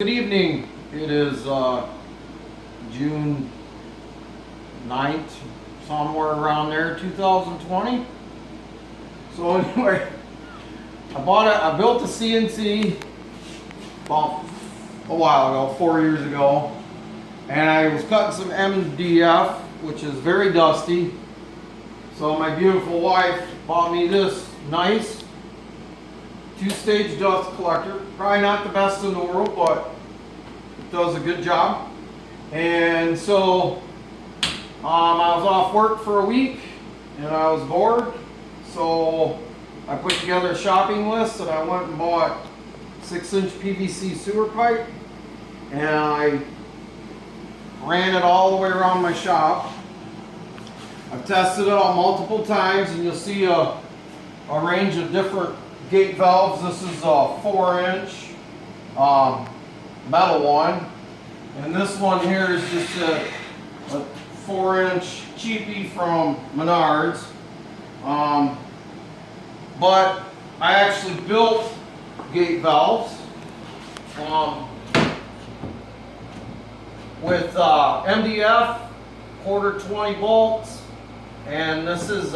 Good evening. It is June 9th, somewhere around there, 2020. So anyway, I built a CNC about a while ago, 4 years ago, and I was cutting some MDF, which is very dusty. So my beautiful wife bought me this nice two-stage dust collector. Probably not the best in the world, but it does a good job. And so I was off work for a week and I was bored. So I put together a shopping list and I went and bought 6-inch PVC sewer pipe. And I ran it all the way around my shop. I've tested it out multiple times, and you'll see a range of different gate valves. This is a 4-inch metal one, and this one here is just a 4-inch cheapie from Menards. But I actually built gate valves with MDF, quarter 20 bolts, and this is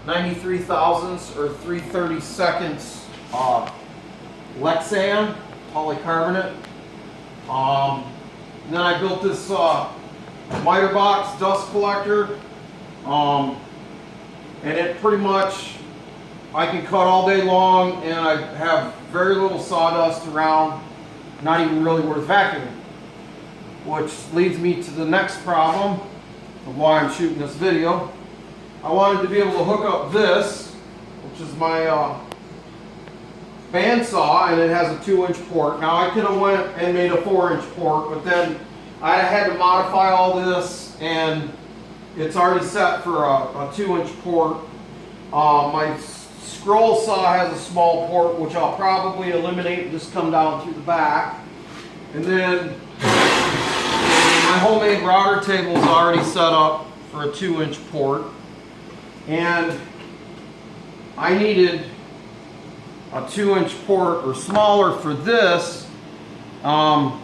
93 thousandths or 3/32 Lexan polycarbonate. Then I built this miter box dust collector, and it pretty much, I can cut all day long and I have very little sawdust around, not even really worth vacuuming. Which leads me to the next problem of why I'm shooting this video. I wanted to be able to hook up this, which is my bandsaw, and it has a 2-inch port. Now I could have went and made a 4-inch port, but then I had to modify all this, and it's already set for a 2-inch port. My scroll saw has a small port, which I'll probably eliminate and just come down through the back. And then my homemade router table is already set up for a 2-inch port, and I needed a 2-inch port or smaller for this, and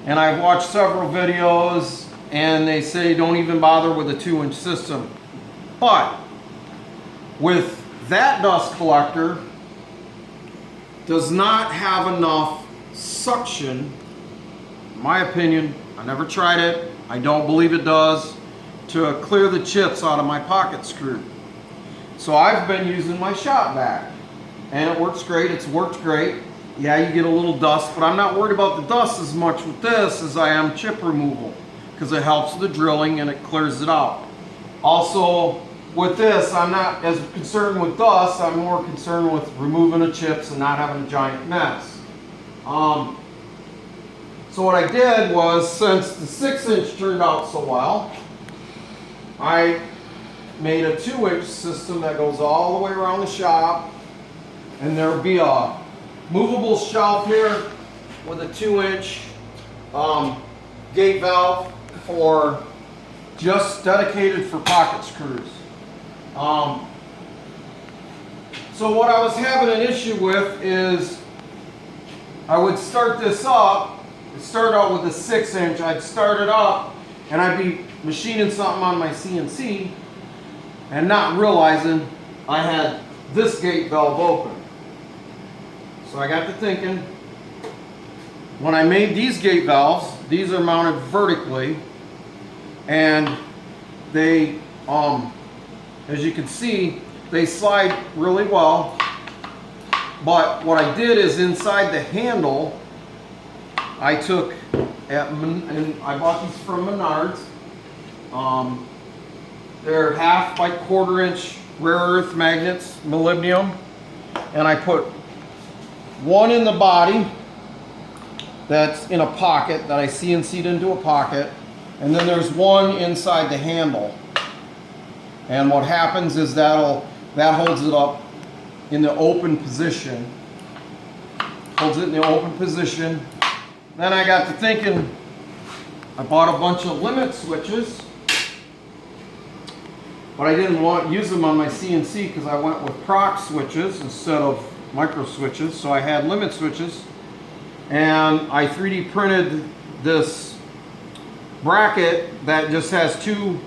I've watched several videos and they say don't even bother with a 2-inch system. But with that dust collector, does not have enough suction, in my opinion. I never tried it, I don't believe it does, to clear the chips out of my pocket screw. So I've been using my shop vac, and it works great. It's worked great. Yeah, you get a little dust, but I'm not worried about the dust as much with this as I am chip removal, because it helps with the drilling and it clears it out. Also with this, I'm not as concerned with dust, I'm more concerned with removing the chips and not having a giant mess. So what I did was, since the 6-inch turned out so well, I made a 2-inch system that goes all the way around the shop, and there'll be a movable shelf here with a 2-inch gate valve for just dedicated for pocket screws. So what I was having an issue with is I would start this up. It started out with a 6-inch. I'd start it up and I'd be machining something on my CNC and not realizing I had this gate valve open. So I got to thinking, when I made these gate valves, these are mounted vertically, and they, as you can see, they slide really well. But what I did is, inside the handle, I took, and I bought these from Menards. They're 1/2 by 1/4-inch rare earth magnets, molybdenum, and I put one in the body that's in a pocket that I CNC'd into a pocket, and then there's one inside the handle. And what happens is that holds it up in the open position. Holds it in the open position. Then I got to thinking, I bought a bunch of limit switches, but I didn't use them on my CNC because I went with proc switches instead of micro switches. So I had limit switches, and I 3D printed this bracket that just has two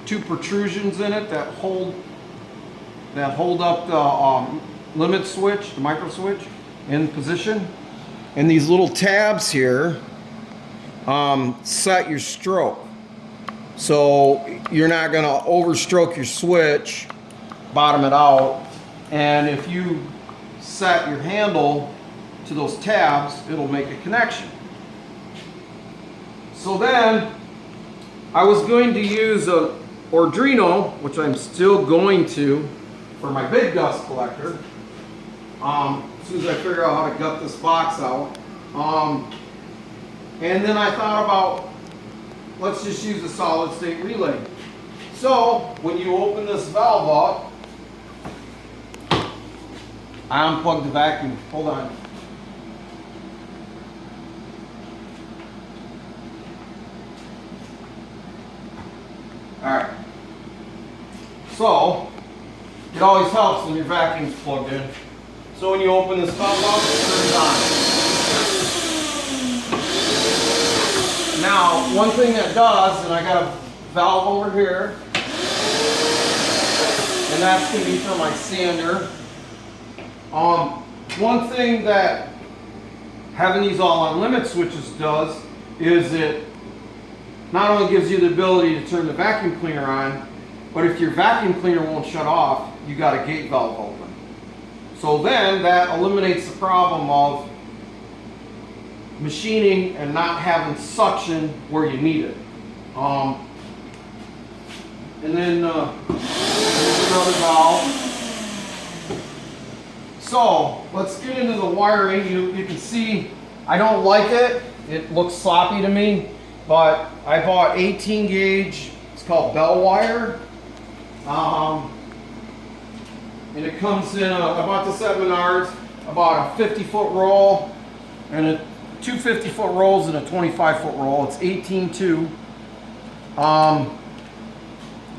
protrusions in it that hold up the limit switch, the micro switch, in position. And these little tabs here set your stroke. So you're not gonna overstroke your switch, bottom it out. And if you set your handle to those tabs, it'll make a connection. So then I was going to use a Arduino, which I'm still going to, for my big dust collector. As soon as I figure out how to gut this box out. And then I thought about, let's just use a solid state relay. So when you open this valve up, I unplugged the vacuum. Hold on. Alright. So it always helps when your vacuum's plugged in. So when you open this valve up, it turns on. Now, one thing that does, and I got a valve over here, and that's going to be for my sander. One thing that having these all on limit switches does is it not only gives you the ability to turn the vacuum cleaner on, but if your vacuum cleaner won't shut off, you got a gate valve open. So then that eliminates the problem of machining and not having suction where you need it. And then another valve. So let's get into the wiring. You can see I don't like it. It looks sloppy to me, but I bought 18 gauge. It's called bell wire. And it comes in, I bought this at Menards, about a 50-foot roll, and two 50-foot rolls and a 25-foot roll. It's 18.2.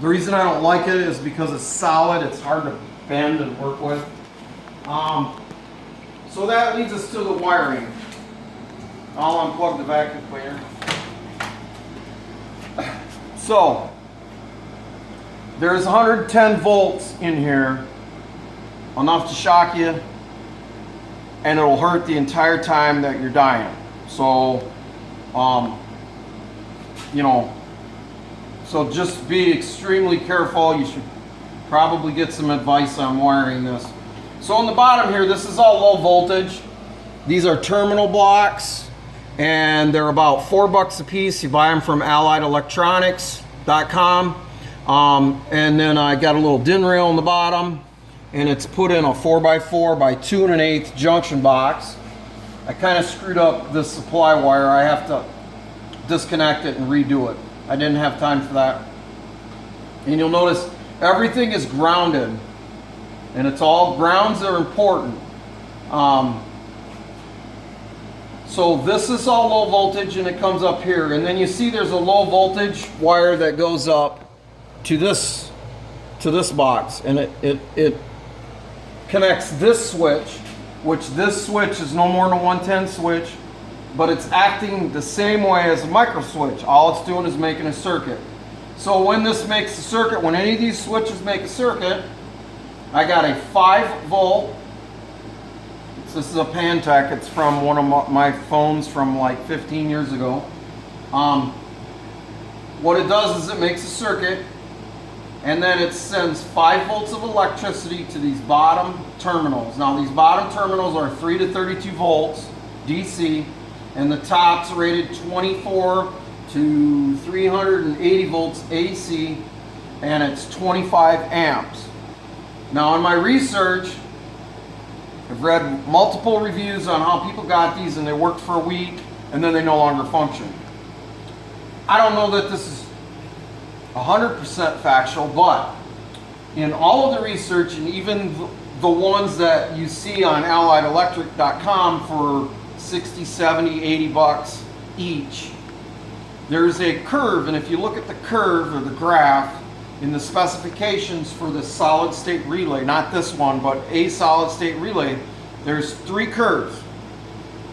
The reason I don't like it is because it's solid. It's hard to bend and work with. So that leads us to the wiring. I'll unplug the vacuum cleaner. So there's 110 volts in here, enough to shock you, and it'll hurt the entire time that you're dying. So, you know, so just be extremely careful. You should probably get some advice on wiring this. So on the bottom here, this is all low voltage. These are terminal blocks, and they're about $4 a piece. You buy them from AlliedElectronics.com. And then I got a little DIN rail on the bottom, and it's put in a 4x4 by 2 1/8 junction box. I kind of screwed up this supply wire. I have to disconnect it and redo it. I didn't have time for that. And you'll notice everything is grounded, and it's all grounds are important. So this is all low voltage, and it comes up here, and then you see there's a low voltage wire that goes up to this box, and it connects this switch, which this switch is no more than a 110 switch, but it's acting the same way as a micro switch. All it's doing is making a circuit. So when this makes a circuit, when any of these switches make a circuit, I got a 5-volt. This is a Pantech. It's from one of my phones from like 15 years ago. What it does is it makes a circuit, and then it sends 5 volts of electricity to these bottom terminals. Now these bottom terminals are 3 to 32 volts DC, and the top's rated 24 to 380 volts AC, and it's 25 amps. Now in my research, I've read multiple reviews on how people got these and they worked for a week and then they no longer function. I don't know that this is 100% factual, but in all of the research, and even the ones that you see on AlliedElectric.com for 60, 70, 80 bucks each, there's a curve, and if you look at the curve or the graph in the specifications for the solid state relay, not this one, but a solid state relay, there's 3 curves.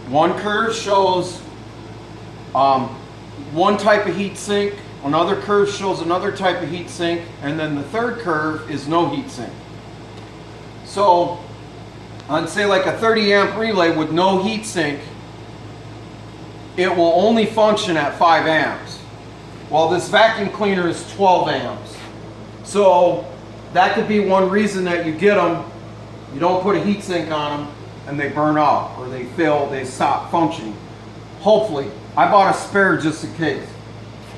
One curve shows one type of heat sink, another curve shows another type of heat sink, and then the third curve is no heat sink. So on say like a 30 amp relay with no heat sink, it will only function at 5 amps. Well, this vacuum cleaner is 12 amps. So that could be one reason that you get them, you don't put a heat sink on them and they burn out or they fail, they stop functioning. Hopefully. I bought a spare just in case.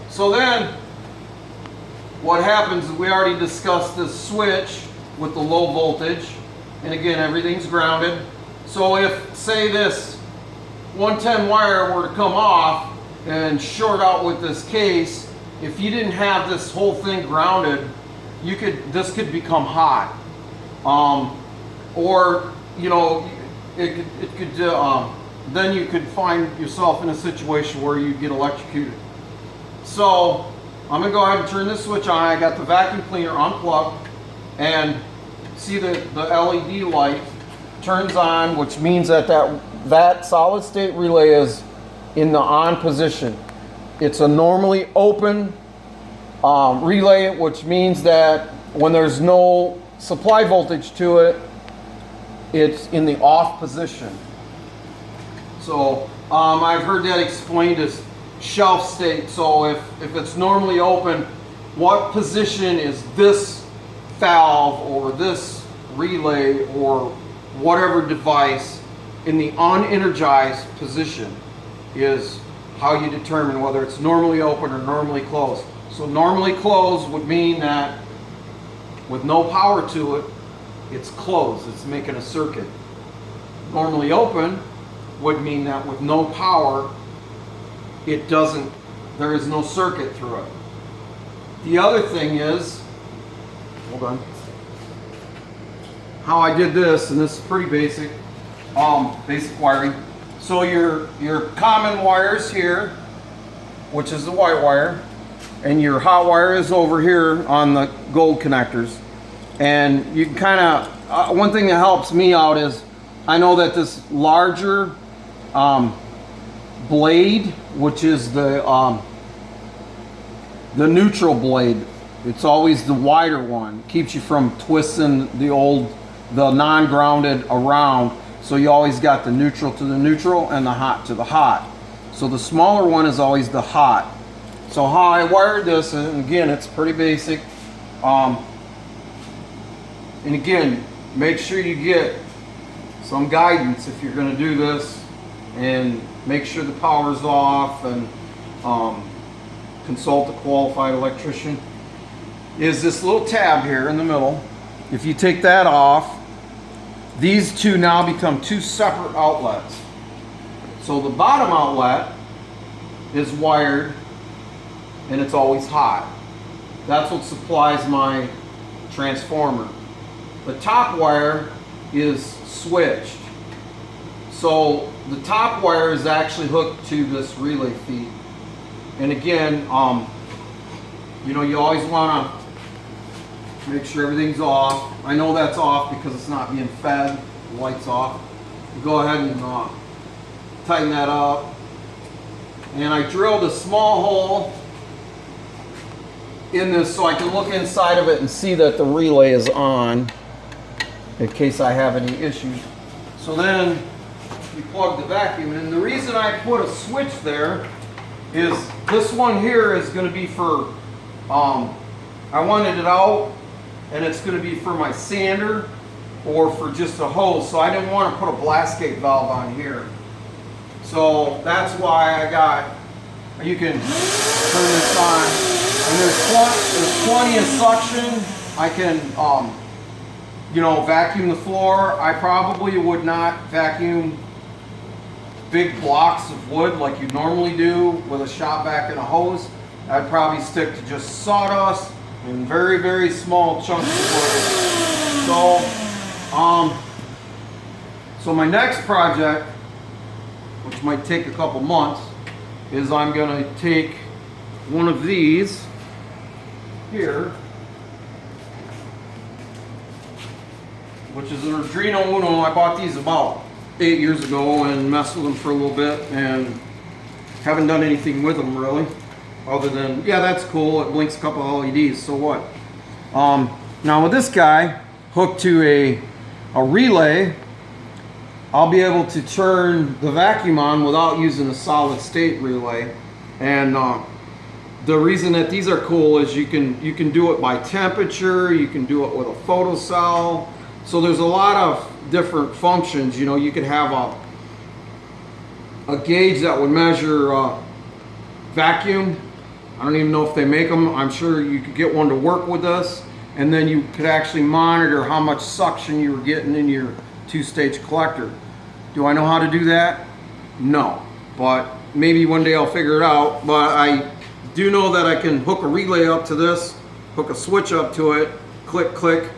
So then what happens is we already discussed this switch with the low voltage, and again everything's grounded. So if say this 110 wire were to come off and short out with this case, if you didn't have this whole thing grounded, this could become hot, or you know it could then you could find yourself in a situation where you get electrocuted. So I'm gonna go ahead and turn this switch on. I got the vacuum cleaner unplugged, and see the LED light turns on, which means that solid state relay is in the on position. It's a normally open relay, which means that when there's no supply voltage to it, it's in the off position. So I've heard that explained as shelf state. So if it's normally open, what position is this valve or this relay or whatever device in the unenergized position is how you determine whether it's normally open or normally closed. So normally closed would mean that with no power to it, it's closed, it's making a circuit. Normally open would mean that with no power, there is no circuit through it. The other thing is, hold on, how I did this, and this is pretty basic, basic wiring. So your common wires here, which is the white wire, and your hot wire is over here on the gold connectors. And you can kind of, one thing that helps me out is I know that this larger blade, which is the neutral blade, it's always the wider one, keeps you from twisting the non-grounded around. So you always got the neutral to the neutral and the hot to the hot. So the smaller one is always the hot. So how I wired this, and again, it's pretty basic. And again, make sure you get some guidance if you're going to do this, and make sure the power's off, and consult a qualified electrician. Is this little tab here in the middle. If you take that off, these two now become two separate outlets. So the bottom outlet is wired and it's always hot. That's what supplies my transformer. The top wire is switched. So the top wire is actually hooked to this relay feed. And again, you know, you always want to make sure everything's off. I know that's off because it's not being fed. The light's off. You go ahead and tighten that up. And I drilled a small hole in this so I can look inside of it and see that the relay is on in case I have any issues. So then you plug the vacuum in. And the reason I put a switch there is this one here is going to be for, I wanted it out, and it's going to be for my sander or for just a hose. So I didn't want to put a blast gate valve on here. So that's why I got, you can turn this on, and there's plenty of suction. I can, you know, vacuum the floor. I probably would not vacuum big blocks of wood like you normally do with a shop vac and a hose. I'd probably stick to just sawdust and very, very small chunks of wood. So my next project, which might take a couple months, is I'm going to take one of these here, which is an Arduino Uno. I bought these about 8 years ago and messed with them for a little bit, and haven't done anything with them really, other than, yeah, that's cool, it blinks a couple of LEDs, so what? Now with this guy hooked to a relay, I'll be able to turn the vacuum on without using a solid state relay. And the reason that these are cool is you can do it by temperature, you can do it with a photocell. So there's a lot of different functions. You know, you could have a gauge that would measure vacuum. I don't even know if they make them. I'm sure you could get one to work with this. And then you could actually monitor how much suction you were getting in your two-stage collector. Do I know how to do that? No, but maybe one day I'll figure it out. But I do know that I can hook a relay up to this, hook a switch up to it, click, click,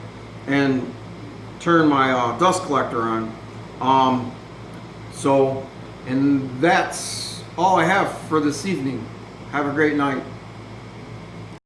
and turn my dust collector on. And that's all I have for this evening. Have a great night.